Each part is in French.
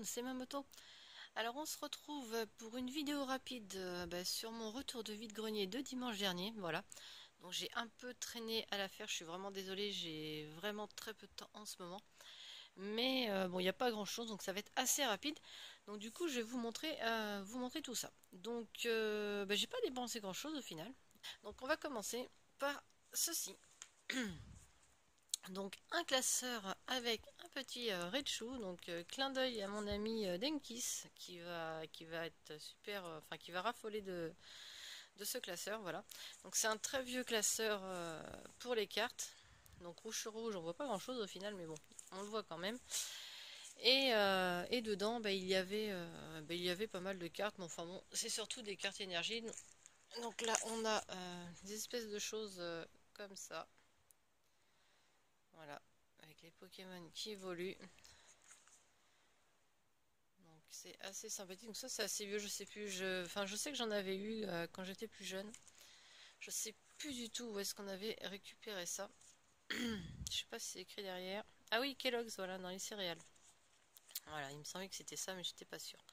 monde, c'est Mamoto. Alors on se retrouve pour une vidéo rapide sur mon retour de vide-grenier de dimanche dernier, voilà. Donc j'ai un peu traîné à l'affaire, je suis vraiment désolée, j'ai vraiment très peu de temps en ce moment. Mais bon, il n'y a pas grand chose, donc ça va être assez rapide. Donc du coup je vais vous montrer tout ça. Donc j'ai pas dépensé grand chose au final. Donc on va commencer par ceci. Donc un classeur avec un petit Raichu, donc clin d'œil à mon ami Denkis qui va être super, enfin qui va raffoler de ce classeur, voilà. Donc c'est un très vieux classeur pour les cartes. Donc rouge sur rouge, on voit pas grand chose au final, mais bon, on le voit quand même. Et dedans, il y avait pas mal de cartes, mais enfin bon, c'est surtout des cartes énergie. Donc là, on a des espèces de choses comme ça. Voilà, avec les Pokémon qui évoluent. Donc c'est assez sympathique. Donc ça c'est assez vieux, je sais plus. Enfin, je sais que j'en avais eu quand j'étais plus jeune. Je sais plus du tout où est-ce qu'on avait récupéré ça. Je sais pas si c'est écrit derrière. Ah oui, Kellogg's, voilà, dans les céréales. Voilà, il me semblait que c'était ça, mais j'étais pas sûre.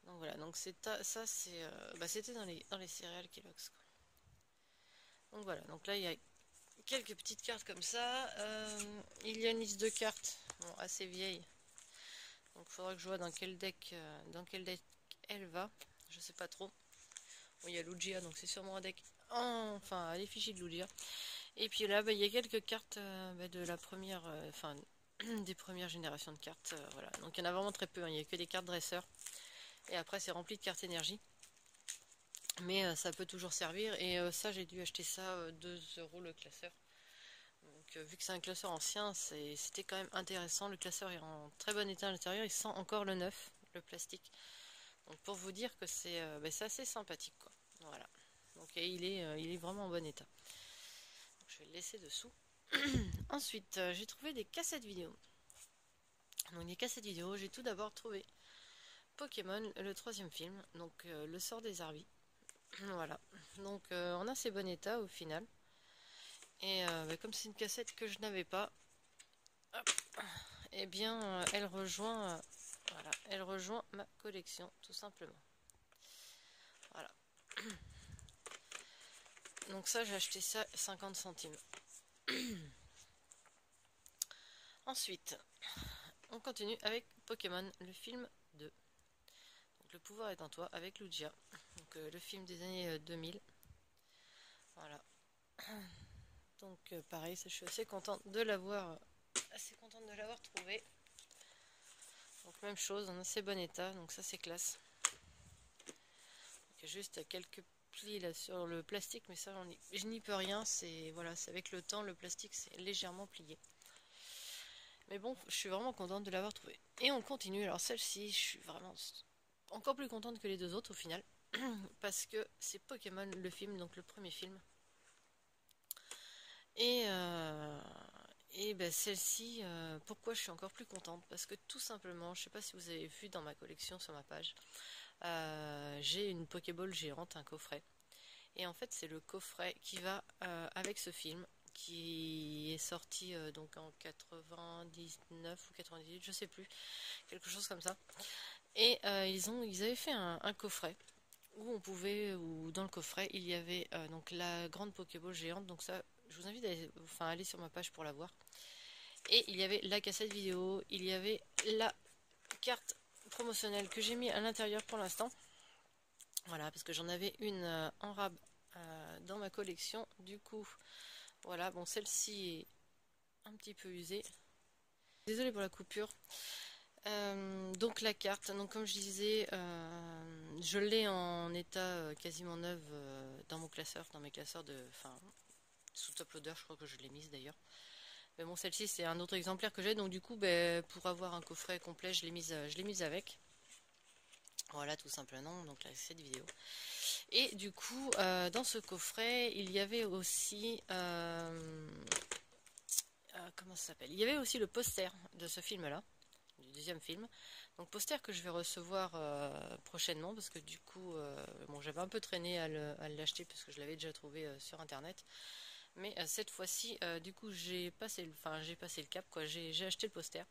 Donc voilà, donc ça c'est, c'était dans les céréales Kellogg's, quoi. Donc voilà, donc là il y a quelques petites cartes comme ça. Il y a une liste de cartes, bon, assez vieille. Donc il faudra que je vois dans quel deck elle va. Je sais pas trop. Bon, il y a Lugia, donc c'est sûrement un deck enfin à l'effigie de Lugia. Et puis là, il y a quelques cartes de la première, des premières générations de cartes. Voilà. Donc il y en a vraiment très peu, hein. Il n'y a que des cartes dresseurs. Et après, c'est rempli de cartes énergie. Mais ça peut toujours servir. Et ça, j'ai dû acheter ça 2 € le classeur. Donc vu que c'est un classeur ancien, c'était quand même intéressant. Le classeur est en très bon état à l'intérieur. Il sent encore le neuf, le plastique. Donc pour vous dire que c'est assez sympathique, quoi. Voilà. Donc et il est vraiment en bon état. Donc, je vais le laisser dessous. Ensuite, j'ai trouvé des cassettes vidéo. Donc des cassettes vidéo, j'ai tout d'abord trouvé Pokémon, le troisième film, donc le sort des Arby. Voilà. Donc en assez bon état au final. Et comme c'est une cassette que je n'avais pas, hop, eh bien elle rejoint ma collection tout simplement. Voilà. Donc ça, j'ai acheté ça 50 centimes. Ensuite, on continue avec Pokémon, le film 2. Donc, le pouvoir est en toi avec Lugia. Donc le film des années 2000. Voilà. Donc pareil, je suis assez contente de l'avoir trouvé. Donc même chose, en assez bon état, donc ça c'est classe. Donc, juste quelques plis là sur le plastique, mais ça je n'y peux rien. C'est voilà, c'est avec le temps, le plastique c'est légèrement plié. Mais bon, je suis vraiment contente de l'avoir trouvé. Et on continue. Alors celle-ci, je suis vraiment encore plus contente que les deux autres au final. Parce que c'est Pokémon le film, donc le premier film. Et, euh, Celle-ci, pourquoi je suis encore plus contente? Parce que tout simplement, je sais pas si vous avez vu dans ma collection sur ma page, j'ai une Pokéball géante, un coffret. Et en fait, c'est le coffret qui va avec ce film, qui est sorti donc en 99 ou 98, je sais plus, quelque chose comme ça. Et ils avaient fait un coffret où ou dans le coffret, il y avait donc la grande Pokéball géante. Donc ça, je vous invite à aller sur ma page pour la voir. Et il y avait la cassette vidéo, il y avait la carte promotionnelle que j'ai mis à l'intérieur pour l'instant. Voilà, parce que j'en avais une en rab dans ma collection. Du coup, voilà, bon, celle-ci est un petit peu usée. Désolée pour la coupure. Donc la carte, donc comme je disais, je l'ai en état quasiment neuf dans mon classeur, dans mes classeurs sous top loader, je crois que je l'ai mise d'ailleurs. Mais bon, celle-ci c'est un autre exemplaire que j'ai, donc du coup, pour avoir un coffret complet, je l'ai mise avec. Voilà, tout simplement, donc là, cette vidéo. Et du coup, dans ce coffret, il y avait aussi, comment ça s'appelle? Il y avait aussi le poster de ce film-là, du deuxième film. Donc poster que je vais recevoir prochainement parce que du coup, bon, j'avais un peu traîné à l'acheter parce que je l'avais déjà trouvé sur internet. Mais cette fois-ci, du coup, j'ai passé le cap, quoi. J'ai acheté le poster.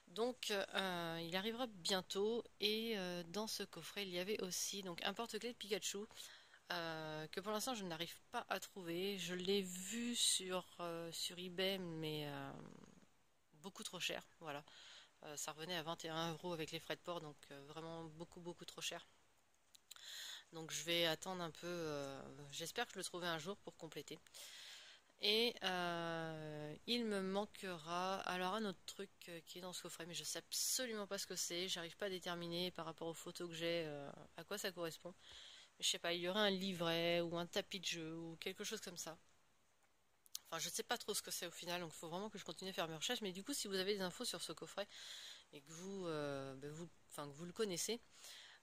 Donc il arrivera bientôt et dans ce coffret il y avait aussi donc un porte-clés de Pikachu que pour l'instant je n'arrive pas à trouver. Je l'ai vu sur eBay mais beaucoup trop cher, voilà. Ça revenait à 21 € avec les frais de port, donc vraiment beaucoup trop cher. Donc je vais attendre un peu, j'espère que je le trouverai un jour pour compléter. Et il me manquera alors un autre truc qui est dans ce coffret, mais je sais absolument pas ce que c'est. J'arrive pas à déterminer par rapport aux photos que j'ai à quoi ça correspond. Mais je sais pas, il y aurait un livret ou un tapis de jeu ou quelque chose comme ça. Enfin, je sais pas trop ce que c'est au final, donc il faut vraiment que je continue à faire mes recherches. Mais du coup, si vous avez des infos sur ce coffret et que enfin, que vous le connaissez,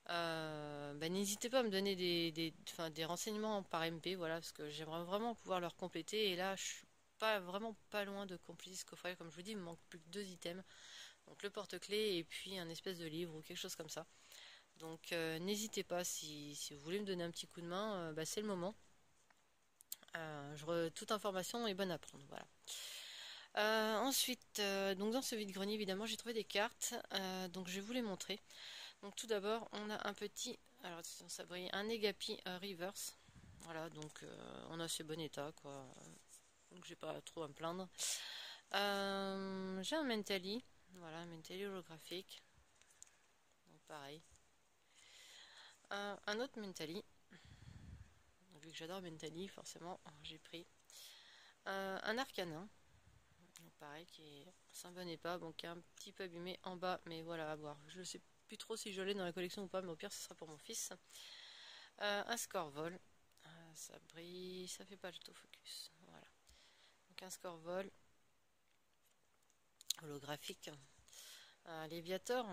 n'hésitez pas à me donner enfin, des renseignements par MP, voilà, parce que j'aimerais vraiment pouvoir leur compléter. Et là, je suis vraiment pas loin de compléter ce coffret. Comme je vous dis, il me manque plus que 2 items. Donc le porte-clés et puis un espèce de livre ou quelque chose comme ça. Donc n'hésitez pas si vous voulez me donner un petit coup de main, c'est le moment. Toute information est bonne à prendre, voilà. Ensuite, donc dans ce vide-grenier, évidemment, j'ai trouvé des cartes, donc je vais vous les montrer. Donc tout d'abord, on a un petit, alors ça brille, un Negapi Reverse. Voilà, donc en assez bon état, quoi. Donc j'ai pas trop à me plaindre. J'ai un Mentally, voilà, un Mentally holographique. Donc pareil. Un autre Mentally. Vu que j'adore Mentally, forcément, j'ai pris. Un Arcanin. Donc pareil, qui est en bon état, bon, qui est un petit peu abîmé en bas, mais voilà, à voir. Je sais plus trop si je l'ai dans la collection ou pas, mais au pire, ce sera pour mon fils. Un Scorvol. Ça brille, ça fait pas l'autofocus. Voilà. Donc un Scorvol holographique. Un Léviator,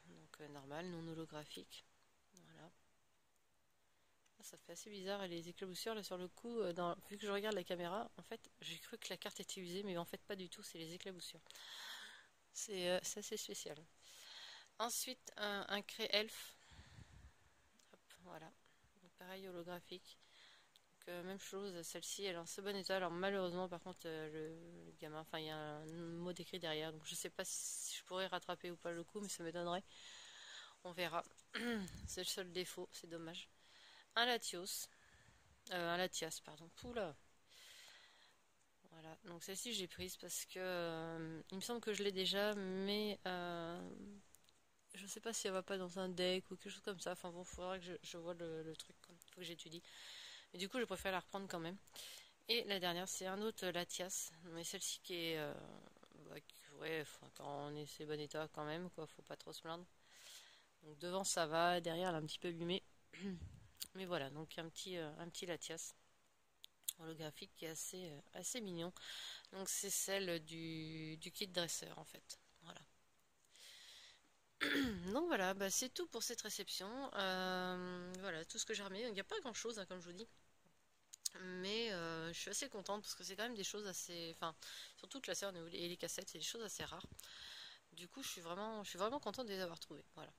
donc normal, non holographique. Voilà. Ça fait assez bizarre et les éclaboussures là sur le coup, vu que je regarde la caméra, en fait j'ai cru que la carte était usée, mais en fait pas du tout, c'est les éclaboussures. C'est assez spécial. Ensuite un Cré Elf. Hop, voilà. Donc, pareil holographique. Même chose, celle-ci elle est en ce bon état. Alors malheureusement par contre le gamin, enfin il y a un mot décrit derrière, donc je sais pas si je pourrais rattraper ou pas le coup, mais ça m'étonnerait. On verra. C'est le seul défaut, c'est dommage. Un Latios. Un Latias, pardon. Poula. Voilà, donc celle-ci j'ai prise parce que il me semble que je l'ai déjà, mais je sais pas si elle va pas dans un deck ou quelque chose comme ça. Enfin bon, il faudra que je vois le truc, il faut que j'étudie. Mais du coup, je préfère la reprendre quand même. Et la dernière, c'est un autre Latias, mais celle-ci qui est, ouais, quand on est c'est bon état quand même, quoi, faut pas trop se plaindre. Donc devant ça va, derrière elle est un petit peu abîmée. Mais voilà, donc un petit Latias holographique qui est assez mignon. Donc c'est celle du kit dresseur en fait. Voilà. Donc voilà, c'est tout pour cette réception. Voilà, tout ce que j'ai remis. Il n'y a pas grand chose, hein, comme je vous dis. Mais je suis assez contente parce que c'est quand même des choses assez. Enfin, surtout le classeur et les cassettes, c'est des choses assez rares. Du coup, je suis vraiment contente de les avoir trouvées. Voilà.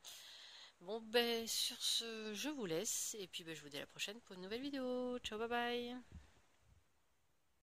Bon, sur ce, je vous laisse. Et puis, je vous dis à la prochaine pour une nouvelle vidéo. Ciao, bye bye.